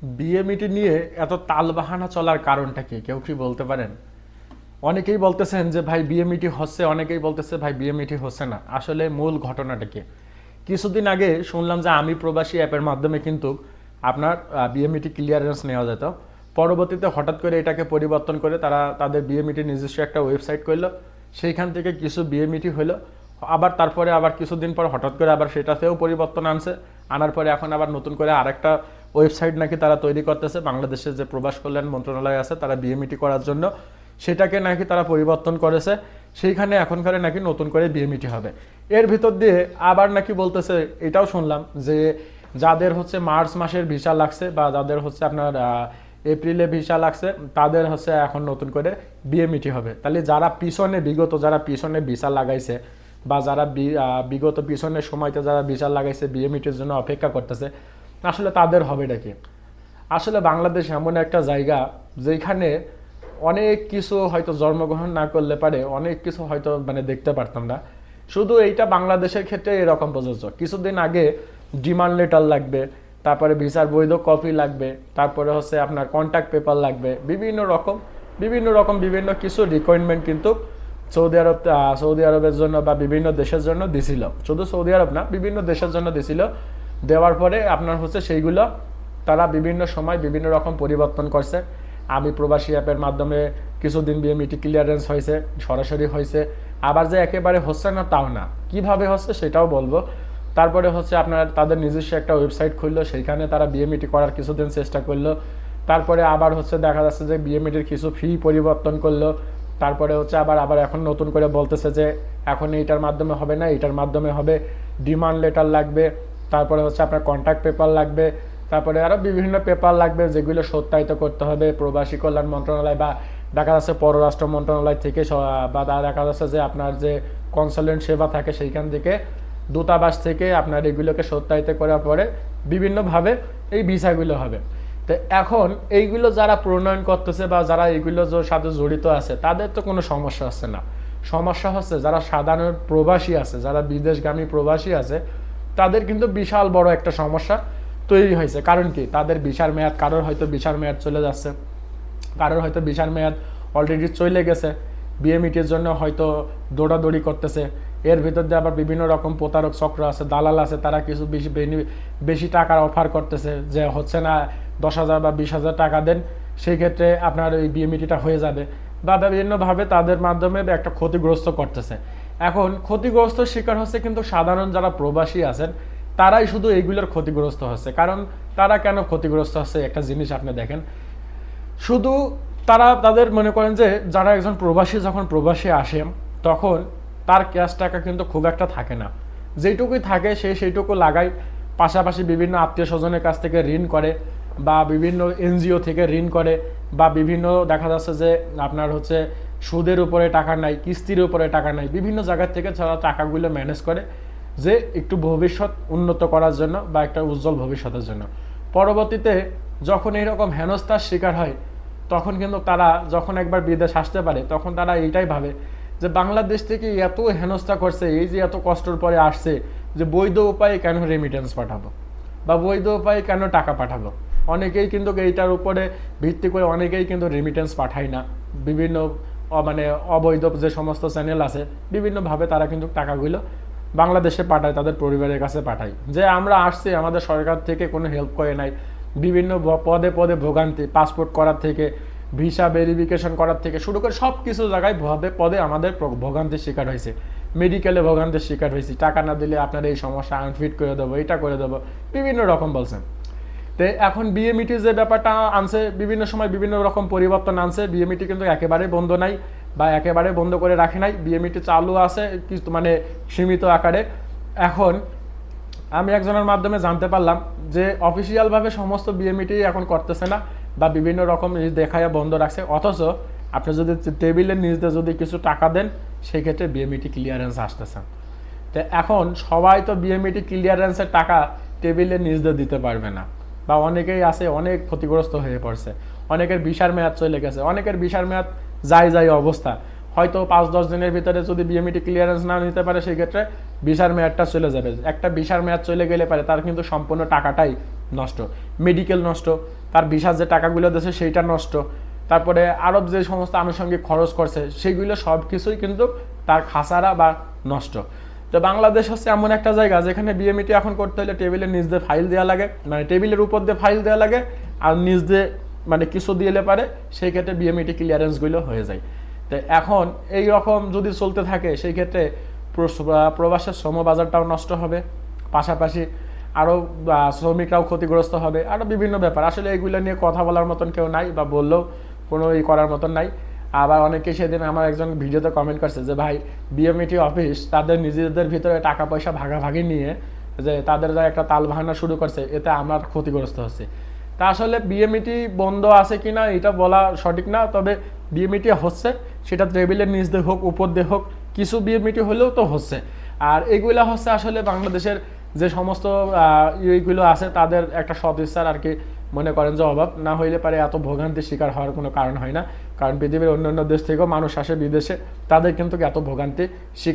BMET নিয়ে এত তালবাহানা চলার কারণটা কি কেউ কি বলতে পারেন? অনেকেই বলতেছেন যে ভাই বিএমইটি হচ্ছে, অনেকেই বলতেছে ভাই বিএমইটি হচ্ছে না। আসলে মূল ঘটনাটা কি? কিছুদিন আগে শুনলাম যে আমি প্রবাসী অ্যাপের মাধ্যমে কিন্তু আপনার বিএমইটি ক্লিয়ারেন্স নেওয়া যেত। পরবর্তীতে হঠাৎ করে এটাকে পরিবর্তন করে তারা তাদের বিএমইটি নিজস্ব একটা ওয়েবসাইট করলো, সেইখান থেকে কিছু বিএমইটি হলো। আবার তারপরে আবার কিছুদিন পর হঠাৎ করে আবার সেটাতেও পরিবর্তন আনছে, আনার পরে এখন আবার নতুন করে আরেকটা ওয়েবসাইট নাকি তারা তৈরি করতেছে। বাংলাদেশের যে প্রবাস কল্যাণ মন্ত্রণালয় আছে তারা বিএমইটি করার জন্য সেটাকে নাকি তারা পরিবর্তন করেছে, সেইখানে এখনকার নাকি নতুন করে বিএমইটি হবে। এর ভিতর দিয়ে আবার নাকি বলতেছে, এটাও শুনলাম যে যাদের হচ্ছে মার্চ মাসের ভিসা লাগছে বা যাদের হচ্ছে আপনার এপ্রিলে ভিসা লাগছে তাদের হচ্ছে এখন নতুন করে বিএমইটি হবে। তাহলে যারা যারা পিছনে ভিসা লাগাইছে বা যারা বিগত পিছনের সময়তে যারা ভিসা লাগাইছে বিএমইটির জন্য অপেক্ষা করতেছে, আসলে তাদের হবে নাকি? আসলে বাংলাদেশ এমন একটা জায়গা যেখানে অনেক কিছু হয়তো জন্মগ্রহণ না করলে পারে অনেক কিছু হয়তো মানে দেখতে পারতাম না। শুধু এইটা বাংলাদেশের ক্ষেত্রে এরকম প্রযোজ্য। কিছুদিন আগে ডিমান্ড লেটার লাগবে, তারপরে ভিসার বৈধ কপি লাগবে, তারপরে হচ্ছে আপনার কন্ট্যাক্ট পেপার লাগবে, বিভিন্ন কিছু রিকোয়ারমেন্ট কিন্তু সৌদি আরবের জন্য বা বিভিন্ন দেশের জন্য দিছিল। শুধু সৌদি আরব না, বিভিন্ন দেশের জন্য দিছিল। দেওয়ার পরে আপনার হচ্ছে সেইগুলো তারা বিভিন্ন সময় বিভিন্ন রকম পরিবর্তন করছে। আমি প্রবাসী অ্যাপের মাধ্যমে কিছুদিন বিএমইটি ক্লিয়ারেন্স হয়েছে, সরাসরি হয়েছে। আবার যে একেবারে হচ্ছে না তাও না, কিভাবে হচ্ছে সেটাও বলবো। তারপরে হচ্ছে আপনার তাদের নিজস্ব একটা ওয়েবসাইট খুললো, সেইখানে তারা বিএমইটি করার কিছুদিন চেষ্টা করলো। তারপরে আবার হচ্ছে দেখা যাচ্ছে যে বিএমইটির কিছু ফি পরিবর্তন করলো। তারপরে হচ্ছে আবার এখন নতুন করে বলতেছে যে এখন এইটার মাধ্যমে হবে না, এইটার মাধ্যমে হবে। ডিমান্ড লেটার লাগবে, তারপরে হচ্ছে আপনার কন্ট্যাক্ট পেপার লাগবে, তারপরে আরও বিভিন্ন পেপার লাগবে যেগুলো সত্যায়িত করতে হবে প্রবাসী কল্যাণ মন্ত্রণালয় বা দেখা যাচ্ছে পররাষ্ট্র মন্ত্রণালয় থেকে, বা দেখা যাচ্ছে যে আপনার যে কনসালেন্ট সেবা থাকে সেইখান থেকে, দূতাবাস থেকে আপনার এগুলোকে সত্যায়িত করার পরে বিভিন্নভাবে এই ভিসাগুলো হবে। তো এখন এইগুলো যারা প্রণয়ন করতেছে বা যারা এইগুলো সাথে জড়িত আছে তাদের তো কোনো সমস্যা হচ্ছে না। সমস্যা হচ্ছে যারা সাধারণ প্রবাসী আছে, যারা বিদেশগামী প্রবাসী আছে, তাদের কিন্তু বিশাল বড় একটা সমস্যা তৈরি হয়েছে। কারণ কি? তাদের ভিসার মেয়াদ, কারোর হয়তো ভিসার মেয়াদ চলে যাচ্ছে, কারোর হয়তো ভিসার মেয়াদ অলরেডি চলে গেছে, বিএমইটির জন্য হয়তো দৌড়াদৌড়ি করতেছে। এর ভিতর দিয়ে আবার বিভিন্ন রকম প্রতারক চক্র আছে, দালাল আছে, তারা কিছু বেশি টাকার অফার করতেছে যে হচ্ছে না 10,000 বা 20,000 টাকা দেন, সেই ক্ষেত্রে আপনার ওই বিএমইটিটা হয়ে যাবে, বা বিভিন্নভাবে তাদের মাধ্যমে একটা ক্ষতিগ্রস্ত করতেছে। এখন ক্ষতিগ্রস্ত শিকার হচ্ছে কিন্তু সাধারণ যারা প্রবাসী আছেন তারাই শুধু এইগুলোর ক্ষতিগ্রস্ত হচ্ছে। কারণ তারা কেন ক্ষতিগ্রস্ত হচ্ছে একটা জিনিস আপনি দেখেন, শুধু তাদের মনে করেন যে যারা একজন প্রবাসী যখন প্রবাসী আসে তখন তার ক্যাশ টাকা কিন্তু খুব একটা থাকে না, যেইটুকুই থাকে সেইটুকু লাগায়। পাশাপাশি বিভিন্ন আত্মীয় স্বজনের কাছ থেকে ঋণ করে বা বিভিন্ন এনজিও থেকে ঋণ করে বা বিভিন্ন দেখা যাচ্ছে যে আপনার হচ্ছে সুদের উপরে টাকা নাই, কিস্তির উপরে টাকা নাই, বিভিন্ন জায়গা থেকে যারা টাকাগুলো ম্যানেজ করে যে একটু ভবিষ্যৎ উন্নত করার জন্য বা একটা উজ্জ্বল ভবিষ্যতের জন্য। পরবর্তীতে যখন এইরকম হেনস্থার শিকার হয় তখন কিন্তু তারা যখন একবার বিদেশ আসতে পারে তখন তারা এইটাই ভাবে যে বাংলাদেশ থেকে এত হেনস্থা করছে, এই যে এত কষ্টের পরে আসছে, যে বৈধ উপায়ে কেন রেমিটেন্স পাঠাবো বা বৈধ উপায়ে কেন টাকা পাঠাবো। অনেকেই কিন্তু এইটার উপরে ভিত্তি করে অনেকেই কিন্তু রেমিটেন্স পাঠায় না। বিভিন্ন মানে অবৈধ যে সমস্ত চ্যানেল আছে বিভিন্নভাবে তারা কিন্তু টাকাগুলো বাংলাদেশে পাঠায়, তাদের পরিবারের কাছে পাঠায়, যে আমরা আসছি আমাদের সরকার থেকে কোনো হেল্প করে নাই। বিভিন্ন পদে পদে ভোগান্তি, পাসপোর্ট করার থেকে ভিসা ভেরিফিকেশন করার থেকে শুরু করে সব কিছু জায়গায় পদে আমাদের ভোগান্তির শিকার হয়েছে। মেডিকেলে ভোগান্তির শিকার হয়েছি, টাকা না দিলে আপনার এই সমস্যা আনফিট করে দেবো, এটা করে দেবো, বিভিন্ন রকম বলছেন। তো এখন বিএমইটি যে ব্যাপারটা আনছে বিভিন্ন সময় বিভিন্ন রকম পরিবর্তন আনছে। বিএমইটি কিন্তু একেবারে বন্ধ নাই বা একেবারে বন্ধ করে রাখে নাই, বিএমইটি চালু আছে মানে সীমিত আকারে। এখন আমি একজনের মাধ্যমে জানতে পারলাম যে অফিসিয়ালভাবে সমস্ত বিএমইটি এখন করতেছে না বা বিভিন্ন রকম দেখায় বন্ধ রাখছে, অথচ আপনি যদি টেবিলের নিচ দিয়ে যদি কিছু টাকা দেন সেই ক্ষেত্রে বিএমইটি ক্লিয়ারেন্স আসতেছে। তো এখন সবাই তো বিএমইটি ক্লিয়ারেন্সের টাকা টেবিলের নিচ দিয়ে দিতে পারবে না, বা অনেকেই আছে অনেক ক্ষতিগ্রস্ত হয়ে পড়ছে, অনেকের ভিসার মেয়াদ চলে গেছে, অনেকের ভিসার মেয়াদ যায় অবস্থা। হয়তো 5-10 দিনের ভিতরে যদি বিএমইটি ক্লিয়ারেন্স না নিতে পারে সেই ক্ষেত্রে ভিসার মেয়াদটা চলে যাবে। একটা ভিসার মেয়াদ চলে গেলে পারে তার কিন্তু সম্পূর্ণ টাকাটাই নষ্ট, মেডিকেল নষ্ট, তার ভিসার যে টাকাগুলো দিয়েছে সেইটা নষ্ট, তারপরে আরব যে সমস্ত আনুষঙ্গিক খরচ করছে সেইগুলো সব কিছুই কিন্তু তার খাসারা বা নষ্ট। তো বাংলাদেশ হচ্ছে এমন একটা জায়গা যেখানে বিএমইটি এখন করতে হলে টেবিলের নিচ দিয়ে ফাইল দেওয়া লাগে, মানে টেবিলের উপর দিয়ে ফাইল দেওয়া লাগে, আর নিচ দিয়ে মানে কিছু দিলে পারে সেই ক্ষেত্রে বিএমইটি ক্লিয়ারেন্সগুলো হয়ে যায়। তো এখন এই রকম যদি চলতে থাকে সেই ক্ষেত্রে প্রবাসের শ্রম বাজারটাও নষ্ট হবে, পাশাপাশি আরও শ্রমিকরাও ক্ষতিগ্রস্ত হবে, আরও বিভিন্ন ব্যাপার। আসলে এইগুলো নিয়ে কথা বলার মতন কেউ নাই, বা বললেও কোনো করার মতন নাই। আবার অনেকে সেদিন আমার একজন ভিডিওতে কমেন্ট করছে যে ভাই বিএমইটি অফিস তাদের নিজেদের ভিতরে টাকা পয়সা ভাগাভাগি নিয়ে যে তাদের যা একটা তাল ভাঙা শুরু করছে, এতে আমরা ক্ষতিগ্রস্ত হচ্ছে। তা আসলে বিএমইটি বন্ধ আছে কিনা এটা বলা সঠিক না, তবে বিএমইটি হচ্ছে, সেটা টেবিলের নিচ দিয়ে হোক উপর দিয়ে হোক, কিছু বিএমইটি হলেও তো হচ্ছে। আর এগুলা হচ্ছে আসলে বাংলাদেশের যে সমস্ত ইয়েগুলো আছে তাদের একটা সদিচ্ছার আর কি মনে করেন যে অভাব, না হইলে পারে এত ভোগান্তির শিকার হওয়ার কোনো কারণ হয় না। কারণ পৃথিবীর অন্যান্য দেশ থেকেও মানুষ আসে বিদেশে, তাদের কিন্তু এত ভোগান্তি শিকার